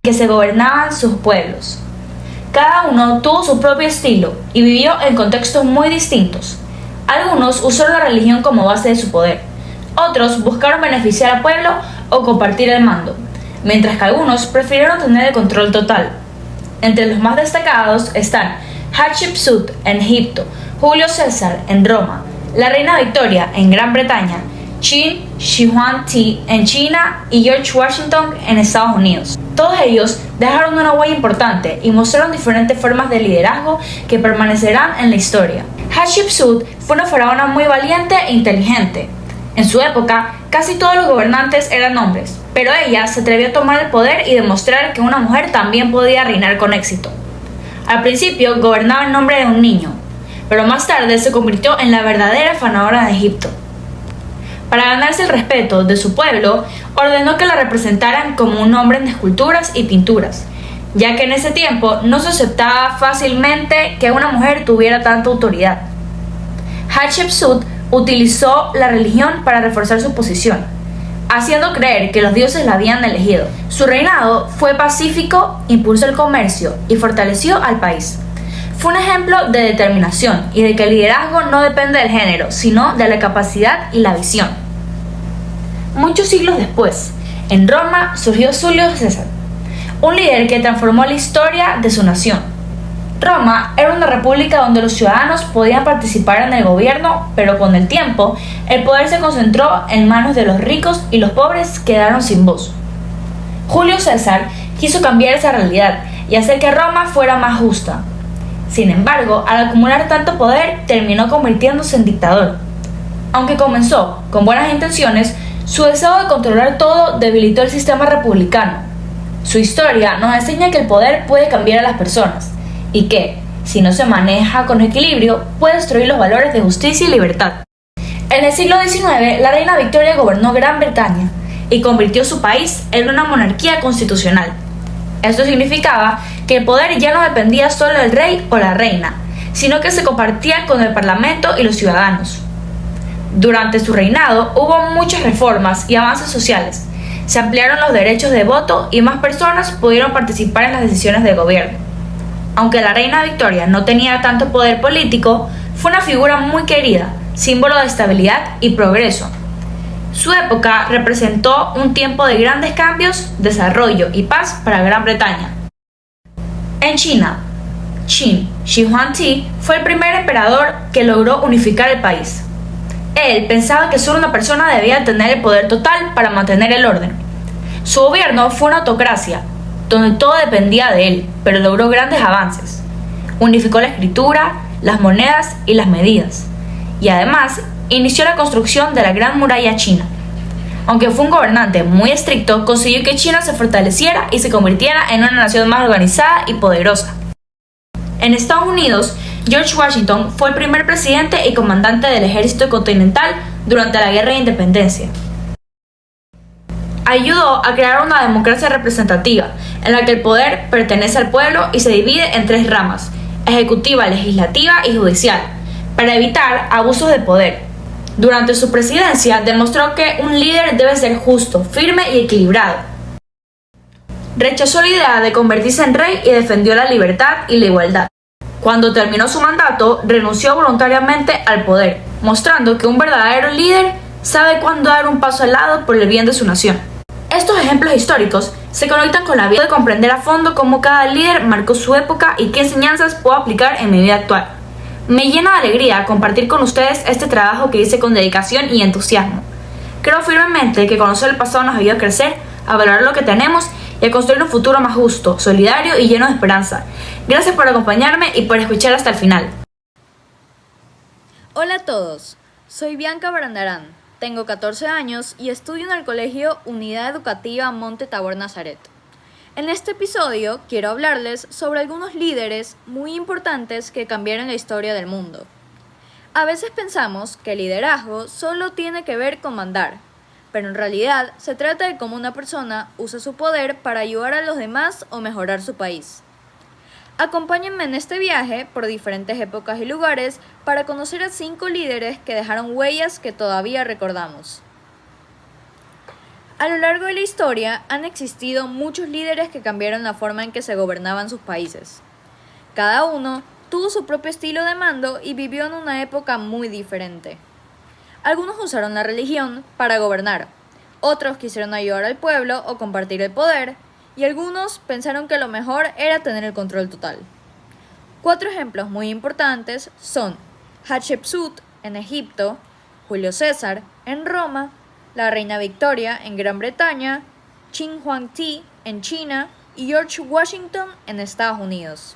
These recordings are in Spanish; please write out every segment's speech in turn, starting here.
que se gobernaban sus pueblos. Cada uno tuvo su propio estilo y vivió en contextos muy distintos. Algunos usaron la religión como base de su poder, otros buscaron beneficiar al pueblo o compartir el mando, mientras que algunos prefirieron tener el control total. Entre los más destacados están Hatshepsut en Egipto, Julio César en Roma, la reina Victoria en Gran Bretaña, Qin Shi Huangdi en China y George Washington en Estados Unidos. Todos ellos dejaron una huella importante y mostraron diferentes formas de liderazgo que permanecerán en la historia. Hatshepsut fue una faraona muy valiente e inteligente. En su época, casi todos los gobernantes eran hombres, pero ella se atrevió a tomar el poder y demostrar que una mujer también podía reinar con éxito. Al principio gobernaba en nombre de un niño, pero más tarde se convirtió en la verdadera faraona de Egipto. Para ganarse el respeto de su pueblo, ordenó que la representaran como un hombre en esculturas y pinturas, ya que en ese tiempo no se aceptaba fácilmente que una mujer tuviera tanta autoridad. Hatshepsut utilizó la religión para reforzar su posición, haciendo creer que los dioses la habían elegido. Su reinado fue pacífico, impulsó el comercio y fortaleció al país. Fue un ejemplo de determinación y de que el liderazgo no depende del género, sino de la capacidad y la visión. Muchos siglos después, en Roma surgió Julio César, un líder que transformó la historia de su nación. Roma era una república donde los ciudadanos podían participar en el gobierno, pero con el tiempo, el poder se concentró en manos de los ricos y los pobres quedaron sin voz. Julio César quiso cambiar esa realidad y hacer que Roma fuera más justa. Sin embargo, al acumular tanto poder, terminó convirtiéndose en dictador. Aunque comenzó con buenas intenciones, su deseo de controlar todo debilitó el sistema republicano. Su historia nos enseña que el poder puede cambiar a las personas y que, si no se maneja con equilibrio, puede destruir los valores de justicia y libertad. En el siglo XIX, la reina Victoria gobernó Gran Bretaña y convirtió su país en una monarquía constitucional. Esto significaba que el poder ya no dependía solo del rey o la reina, sino que se compartía con el parlamento y los ciudadanos. Durante su reinado hubo muchas reformas y avances sociales. Se ampliaron los derechos de voto y más personas pudieron participar en las decisiones del gobierno. Aunque la reina Victoria no tenía tanto poder político, fue una figura muy querida, símbolo de estabilidad y progreso. Su época representó un tiempo de grandes cambios, desarrollo y paz para Gran Bretaña. En China, Qin Shi Huangdi fue el primer emperador que logró unificar el país. Él pensaba que solo una persona debía tener el poder total para mantener el orden. Su gobierno fue una autocracia, donde todo dependía de él, pero logró grandes avances. Unificó la escritura, las monedas y las medidas, y además inició la construcción de la Gran Muralla China. Aunque fue un gobernante muy estricto, consiguió que China se fortaleciera y se convirtiera en una nación más organizada y poderosa. En Estados Unidos, George Washington fue el primer presidente y comandante del ejército continental durante la Guerra de Independencia. Ayudó a crear una democracia representativa, en la que el poder pertenece al pueblo y se divide en tres ramas: ejecutiva, legislativa y judicial, para evitar abusos de poder. Durante su presidencia demostró que un líder debe ser justo, firme y equilibrado. Rechazó la idea de convertirse en rey y defendió la libertad y la igualdad. Cuando terminó su mandato, renunció voluntariamente al poder, mostrando que un verdadero líder sabe cuándo dar un paso al lado por el bien de su nación. Estos ejemplos históricos se conectan con la vida de comprender a fondo cómo cada líder marcó su época y qué enseñanzas puedo aplicar en mi vida actual. Me llena de alegría compartir con ustedes este trabajo que hice con dedicación y entusiasmo. Creo firmemente que conocer el pasado nos ayuda a crecer, a valorar lo que tenemos y a construir un futuro más justo, solidario y lleno de esperanza. Gracias por acompañarme y por escuchar hasta el final. Hola a todos, soy Bianca Barandarán, tengo 14 años y estudio en el colegio Unidad Educativa Monte Tabor Nazaret. En este episodio quiero hablarles sobre algunos líderes muy importantes que cambiaron la historia del mundo. A veces pensamos que el liderazgo solo tiene que ver con mandar, pero en realidad se trata de cómo una persona usa su poder para ayudar a los demás o mejorar su país. Acompáñenme en este viaje por diferentes épocas y lugares para conocer a 5 líderes que dejaron huellas que todavía recordamos. A lo largo de la historia han existido muchos líderes que cambiaron la forma en que se gobernaban sus países. Cada uno tuvo su propio estilo de mando y vivió en una época muy diferente. Algunos usaron la religión para gobernar, otros quisieron ayudar al pueblo o compartir el poder, y algunos pensaron que lo mejor era tener el control total. 4 ejemplos muy importantes son Hatshepsut en Egipto, Julio César en Roma, la reina Victoria en Gran Bretaña, Qin Huangdi en China y George Washington en Estados Unidos.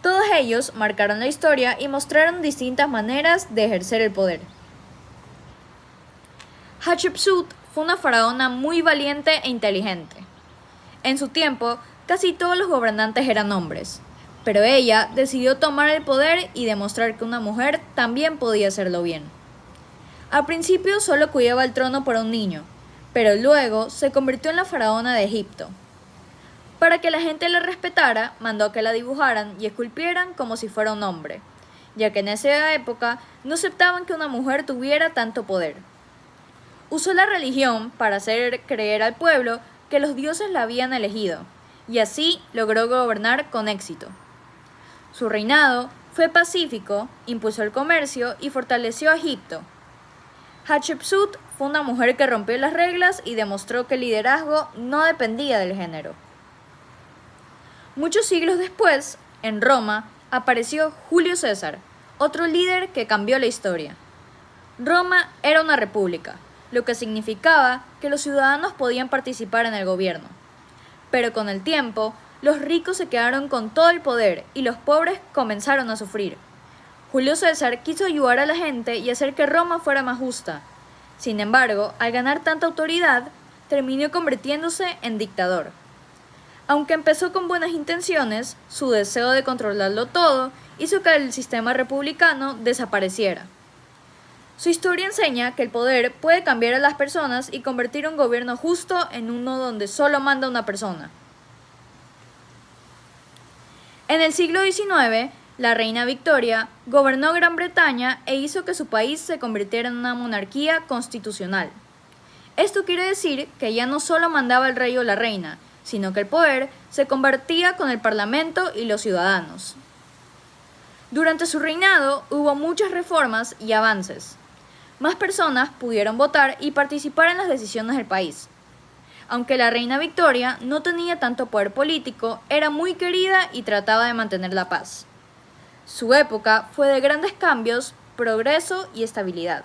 Todos ellos marcaron la historia y mostraron distintas maneras de ejercer el poder. Hatshepsut fue una faraona muy valiente e inteligente. En su tiempo, casi todos los gobernantes eran hombres, pero ella decidió tomar el poder y demostrar que una mujer también podía hacerlo bien. Al principio solo cuidaba el trono para un niño, pero luego se convirtió en la faraona de Egipto. Para que la gente la respetara, mandó a que la dibujaran y esculpieran como si fuera un hombre, ya que en esa época no aceptaban que una mujer tuviera tanto poder. Usó la religión para hacer creer al pueblo que los dioses la habían elegido, y así logró gobernar con éxito. Su reinado fue pacífico, impulsó el comercio y fortaleció a Egipto. Hatshepsut fue una mujer que rompió las reglas y demostró que el liderazgo no dependía del género. Muchos siglos después, en Roma, apareció Julio César, otro líder que cambió la historia. Roma era una república, lo que significaba que los ciudadanos podían participar en el gobierno. Pero con el tiempo, los ricos se quedaron con todo el poder y los pobres comenzaron a sufrir. Julio César quiso ayudar a la gente y hacer que Roma fuera más justa. Sin embargo, al ganar tanta autoridad, terminó convirtiéndose en dictador. Aunque empezó con buenas intenciones, su deseo de controlarlo todo hizo que el sistema republicano desapareciera. Su historia enseña que el poder puede cambiar a las personas y convertir un gobierno justo en uno donde solo manda una persona. En el siglo XIX, la reina Victoria gobernó Gran Bretaña e hizo que su país se convirtiera en una monarquía constitucional. Esto quiere decir que ya no solo mandaba el rey o la reina, sino que el poder se compartía con el parlamento y los ciudadanos. Durante su reinado hubo muchas reformas y avances. Más personas pudieron votar y participar en las decisiones del país. Aunque la reina Victoria no tenía tanto poder político, era muy querida y trataba de mantener la paz. Su época fue de grandes cambios, progreso y estabilidad.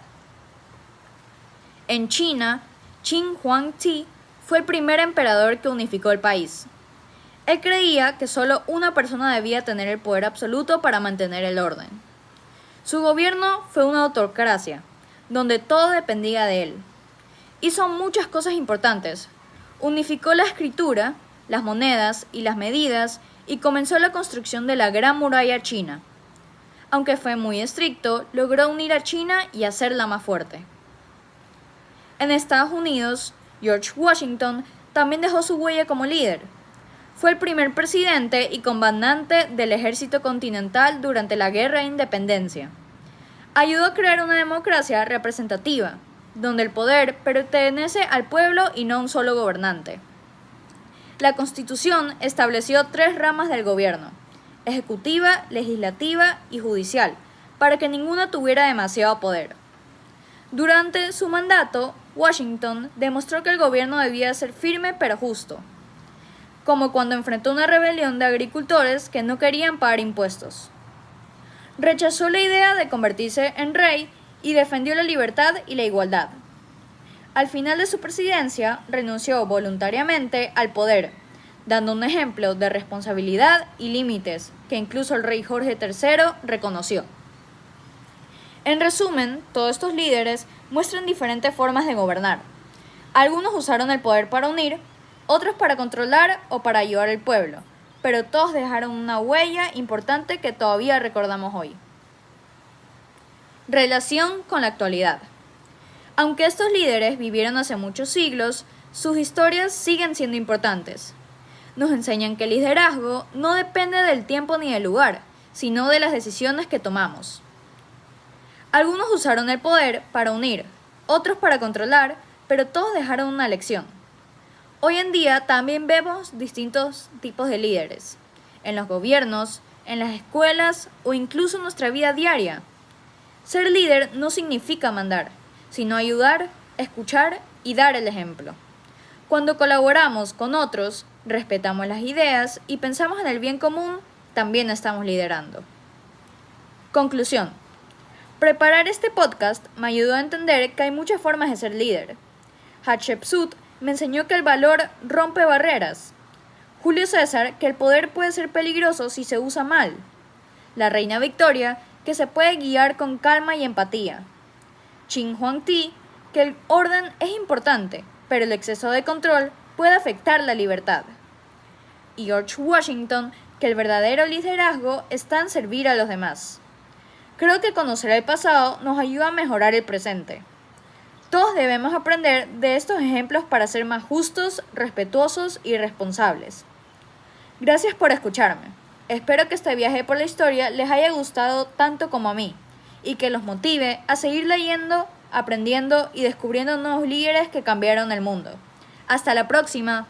En China, Qin Huangdi fue el primer emperador que unificó el país. Él creía que solo una persona debía tener el poder absoluto para mantener el orden. Su gobierno fue una autocracia, donde todo dependía de él. Hizo muchas cosas importantes. Unificó la escritura, las monedas y las medidas y comenzó la construcción de la Gran Muralla China. Aunque fue muy estricto, logró unir a China y hacerla más fuerte. En Estados Unidos, George Washington también dejó su huella como líder. Fue el primer presidente y comandante del ejército continental durante la Guerra de Independencia. Ayudó a crear una democracia representativa, donde el poder pertenece al pueblo y no a un solo gobernante. La Constitución estableció 3 ramas del gobierno: ejecutiva, legislativa y judicial, para que ninguna tuviera demasiado poder. Durante su mandato, Washington demostró que el gobierno debía ser firme pero justo, como cuando enfrentó una rebelión de agricultores que no querían pagar impuestos. Rechazó la idea de convertirse en rey y defendió la libertad y la igualdad. Al final de su presidencia, renunció voluntariamente al poder, dando un ejemplo de responsabilidad y límites que incluso el rey Jorge III reconoció. En resumen, todos estos líderes muestran diferentes formas de gobernar. Algunos usaron el poder para unir, otros para controlar o para ayudar al pueblo, pero todos dejaron una huella importante que todavía recordamos hoy. Relación con la actualidad. Aunque estos líderes vivieron hace muchos siglos, sus historias siguen siendo importantes. Nos enseñan que el liderazgo no depende del tiempo ni del lugar, sino de las decisiones que tomamos. Algunos usaron el poder para unir, otros para controlar, pero todos dejaron una lección. Hoy en día también vemos distintos tipos de líderes, en los gobiernos, en las escuelas o incluso en nuestra vida diaria. Ser líder no significa mandar, sino ayudar, escuchar y dar el ejemplo. Cuando colaboramos con otros, respetamos las ideas y pensamos en el bien común, también estamos liderando. Conclusión. Preparar este podcast me ayudó a entender que hay muchas formas de ser líder. Hatshepsut me enseñó que el valor rompe barreras. Julio César que el poder puede ser peligroso si se usa mal. La reina Victoria que se puede guiar con calma y empatía. Qin Huangdi que el orden es importante, pero el exceso de control puede afectar la libertad. Y George Washington que el verdadero liderazgo está en servir a los demás. Creo que conocer el pasado nos ayuda a mejorar el presente. Todos debemos aprender de estos ejemplos para ser más justos, respetuosos y responsables. Gracias por escucharme. Espero que este viaje por la historia les haya gustado tanto como a mí y que los motive a seguir leyendo, aprendiendo y descubriendo nuevos líderes que cambiaron el mundo. Hasta la próxima.